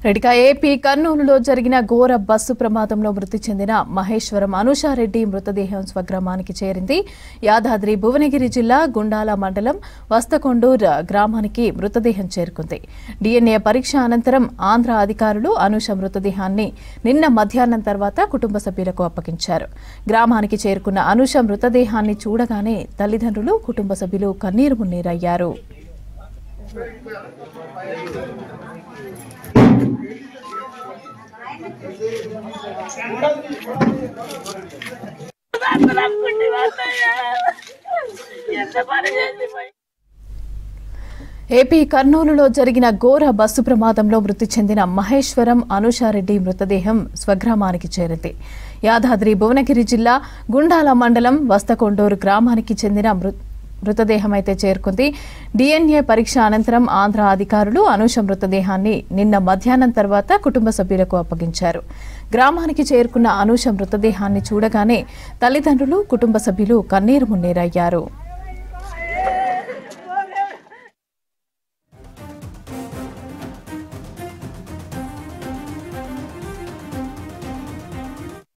రెడ్డిగా AP కర్నూలులో జరిగిన ఘోర బస్సు ప్రమాదంలో మృతి చెందిన మహేశ్వరం అనూషారెడ్డి మృతదేహం స్వగ్రామానికి చేరింది. యాదాద్రి భువనగిరి జిల్లా గుండాల మండలం వస్తకొండూర్ గ్రామానికి మృతదేహం చేరుకుంది. DNA పరీక్ష అనంతరం ఆంధ్ర అధికారులు అనూష మృతదేహాన్ని నిన్న మధ్యాహ్నం తర్వాత కుటుంబ సభ్యులకు అప్పగించారు. గ్రామానికి చేరుకున్న అనూష మృతదేహాన్ని చూడగానే తల్లిదండ్రులు, కుటుంబ సభ్యులు కన్నీరు మున్నీరయ్యారు. ఏపీ కర్నూలులో జరిగిన ఘోర బస్సు ప్రమాదంలో మృతి చెందిన మహేశ్వరం అనూషారెడ్డి మృతదేహం స్వగ్రామానికి చేరింది. యాదాద్రి భువనగిరి జిల్లా గుండాల మండలం వస్తకొండూరు గ్రామానికి చెందిన మృతదేహం అయితే చేరుకుంది. DNA పరీక్ష అనంతరం ఆంధ్ర అధికారులు అనూష మృతదేహాన్ని నిన్న మధ్యాహ్నం తర్వాత కుటుంబ సభ్యులకు అప్పగించారు. గ్రామానికి చేరుకున్న అనూష మృతదేహాన్ని చూడగానే తల్లిదండ్రులు, కుటుంబ సభ్యులు కన్నీరు మున్నీరయ్యారు.